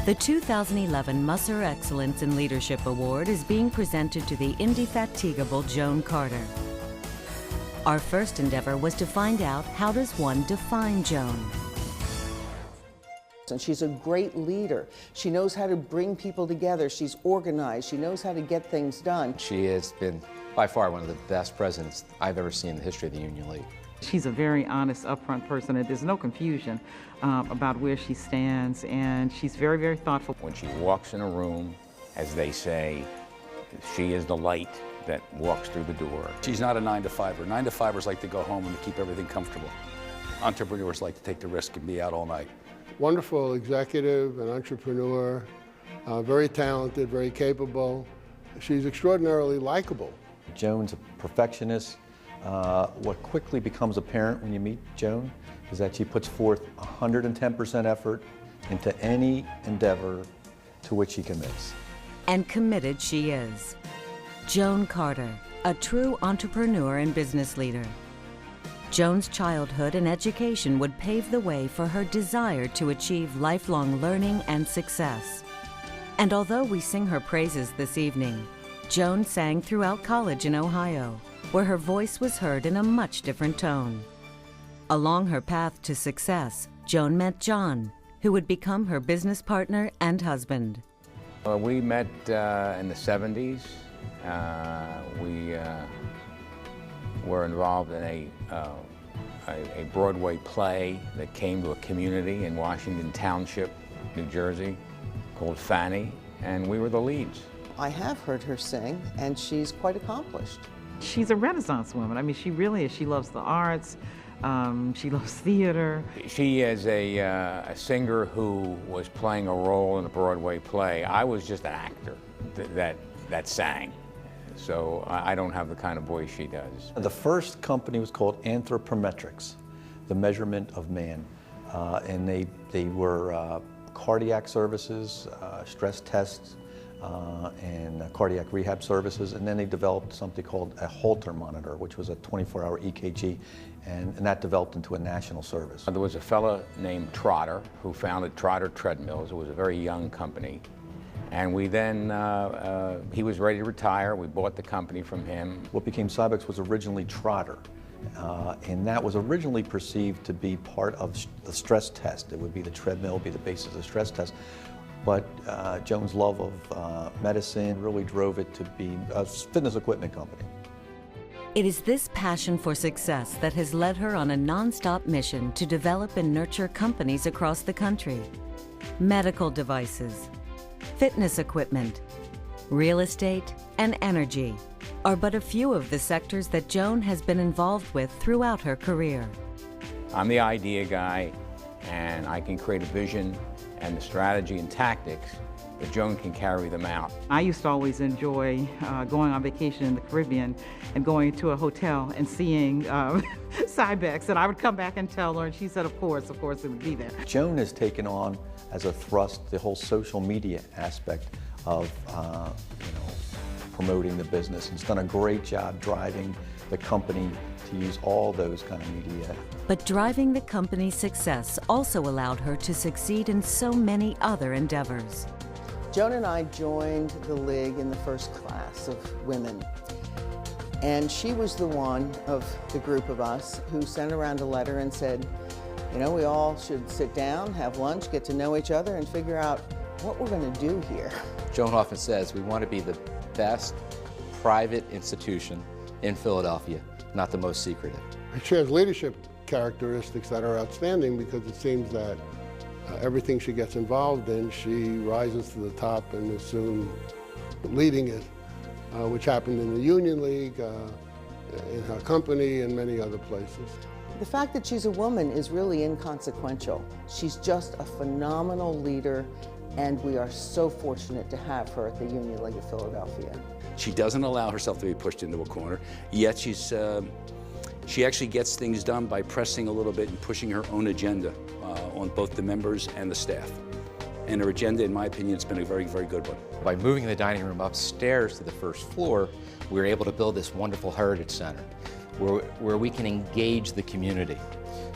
The 2011 Musser Excellence in Leadership Award is being presented to the indefatigable Joan Carter. Our first endeavor was to find out, how does one define Joan? And she's a great leader. She knows how to bring people together. She's organized. She knows how to get things done. She has been by far one of the best presidents I've ever seen in the history of the Union League. She's a very honest, upfront person, and there's no confusion about where she stands, and she's very, very thoughtful. When she walks in a room, as they say, she is the light that walks through the door. She's not a 9-to-5er. 9-to-5ers like to go home and to keep everything comfortable. Entrepreneurs like to take the risk and be out all night. Wonderful executive and entrepreneur, very talented, very capable. She's extraordinarily likable. Joan's a perfectionist. What quickly becomes apparent when you meet Joan is that she puts forth 110% effort into any endeavor to which she commits. And committed she is. Joan Carter, a true entrepreneur and business leader. Joan's childhood and education would pave the way for her desire to achieve lifelong learning and success. And although we sing her praises this evening, Joan sang throughout college in Ohio, where her voice was heard in a much different tone. Along her path to success, Joan met John, who would become her business partner and husband. We met in the 70s. We were involved in a Broadway play that came to a community in Washington Township, New Jersey, called Fanny, and we were the leads. I have heard her sing, and she's quite accomplished. She's a Renaissance woman. I mean, she really is. She loves the arts. She loves theater. She is a singer who was playing a role in a Broadway play. I was just an actor that sang. So I don't have the kind of voice she does. The first company was called Anthropometrics, the measurement of man. And they were cardiac services, stress tests, and cardiac rehab services. And then they developed something called a Holter monitor, which was a 24-hour EKG, and that developed into a national service. There was a fellow named Trotter who founded Trotter Treadmills. It was a very young company. And we then, he was ready to retire. We bought the company from him. What became Cybex was originally Trotter, and that was originally perceived to be part of the stress test. It would be the treadmill, would be the basis of the stress test. But Joan's love of medicine really drove it to be a fitness equipment company. It is this passion for success that has led her on a non-stop mission to develop and nurture companies across the country. Medical devices, fitness equipment, real estate, and energy are but a few of the sectors that Joan has been involved with throughout her career. I'm the idea guy, and I can create a vision and the strategy and tactics, but Joan can carry them out. I used to always enjoy going on vacation in the Caribbean and going to a hotel and seeing Cybex, and I would come back and tell her, and she said, of course it would be there. Joan has taken on as a thrust the whole social media aspect of promoting the business, and has done a great job driving the company to use all those kind of media. But driving the company's success also allowed her to succeed in so many other endeavors. Joan and I joined the league in the first class of women. And she was the one of the group of us who sent around a letter and said, you know, we all should sit down, have lunch, get to know each other, and figure out what we're going to do here. Joan often says we want to be the best private institution in Philadelphia, not the most secretive. She has leadership characteristics that are outstanding because it seems that everything she gets involved in, she rises to the top and is soon leading it, which happened in the Union League, in her company, and many other places. The fact that she's a woman is really inconsequential. She's just a phenomenal leader, and we are so fortunate to have her at the Union League of Philadelphia. She doesn't allow herself to be pushed into a corner, yet she actually gets things done by pressing a little bit and pushing her own agenda on both the members and the staff. And her agenda, in my opinion, has been a very, very good one. By moving the dining room upstairs to the first floor, we were able to build this wonderful heritage center where we can engage the community.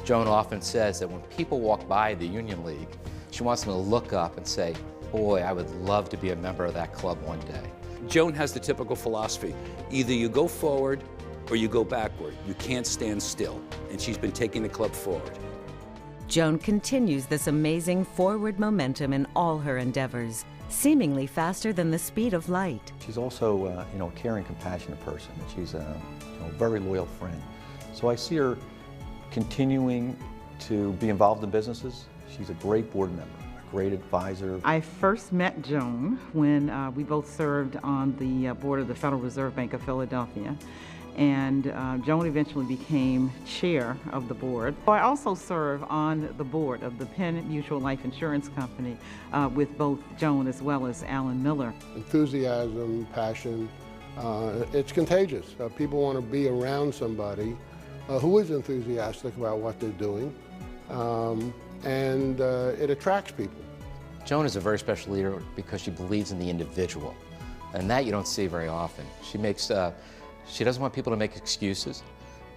Joan often says that when people walk by the Union League, she wants them to look up and say, boy, I would love to be a member of that club one day. Joan has the typical philosophy. Either you go forward or you go backward. You can't stand still. And she's been taking the club forward. Joan continues this amazing forward momentum in all her endeavors, seemingly faster than the speed of light. She's also, a caring, compassionate person. She's a very loyal friend. So I see her continuing to be involved in businesses. She's a great board member, a great advisor. I first met Joan when we both served on the board of the Federal Reserve Bank of Philadelphia. And Joan eventually became chair of the board. I also serve on the board of the Penn Mutual Life Insurance Company with both Joan as well as Alan Miller. Enthusiasm, passion, it's contagious. People want to be around somebody who is enthusiastic about what they're doing, and it attracts people. Joan is a very special leader because she believes in the individual, and that you don't see very often. She doesn't want people to make excuses.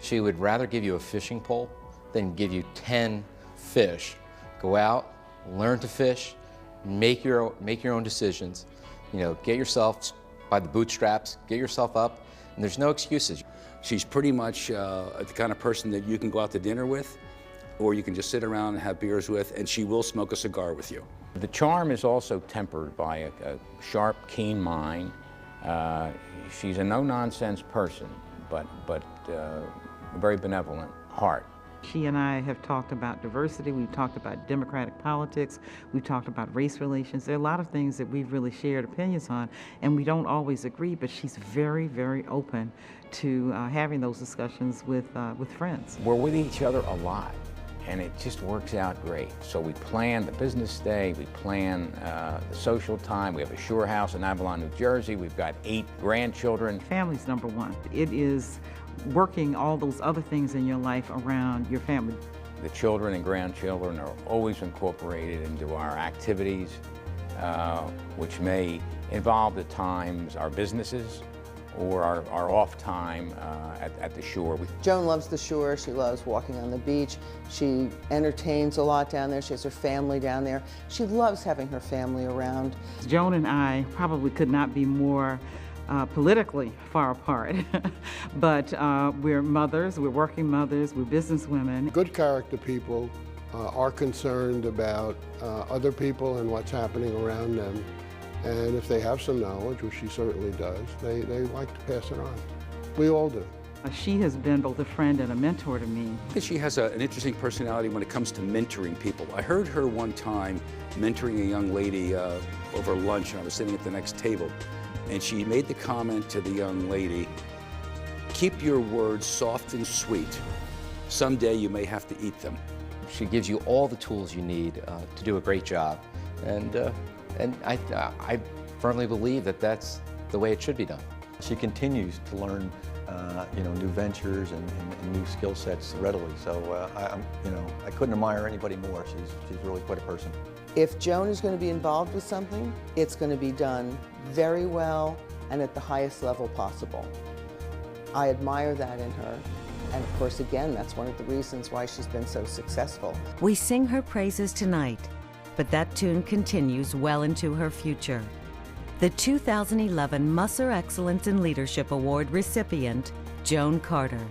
She would rather give you a fishing pole than give you 10 fish. Go out, learn to fish, make your own decisions. Get yourself by the bootstraps, get yourself up, and there's no excuses. She's pretty much the kind of person that you can go out to dinner with, or you can just sit around and have beers with, and she will smoke a cigar with you. The charm is also tempered by a sharp, keen mind. She's a no-nonsense person, but a very benevolent heart. She and I have talked about diversity, we've talked about democratic politics, we've talked about race relations. There are a lot of things that we've really shared opinions on, and we don't always agree, but she's very, very open to having those discussions with friends. We're with each other a lot, and it just works out great. So we plan the business day, we plan the social time. We have a shore house in Avalon, New Jersey. We've got 8 grandchildren. Family's number one. It is working all those other things in your life around your family. The children and grandchildren are always incorporated into our activities, which may involve at times our businesses or our off time at the shore. Joan loves the shore. She loves walking on the beach. She entertains a lot down there. She has her family down there. She loves having her family around. Joan and I probably could not be more politically far apart, but we're mothers, we're working mothers, we're businesswomen. Good character people are concerned about other people and what's happening around them. And if they have some knowledge, which she certainly does, they like to pass it on. We all do. She has been both a friend and a mentor to me. She has an interesting personality when it comes to mentoring people. I heard her one time mentoring a young lady over lunch, and I was sitting at the next table. And she made the comment to the young lady, "Keep your words soft and sweet. Someday you may have to eat them." She gives you all the tools you need to do a great job. And I firmly believe that that's the way it should be done. She continues to learn, new ventures and new skill sets readily. So I couldn't admire anybody more. She's really quite a person. If Joan is going to be involved with something, it's going to be done very well and at the highest level possible. I admire that in her. And of course, again, that's one of the reasons why she's been so successful. We sing her praises tonight, but that tune continues well into her future. The 2011 Musser Excellence in Leadership Award recipient, Joan Carter.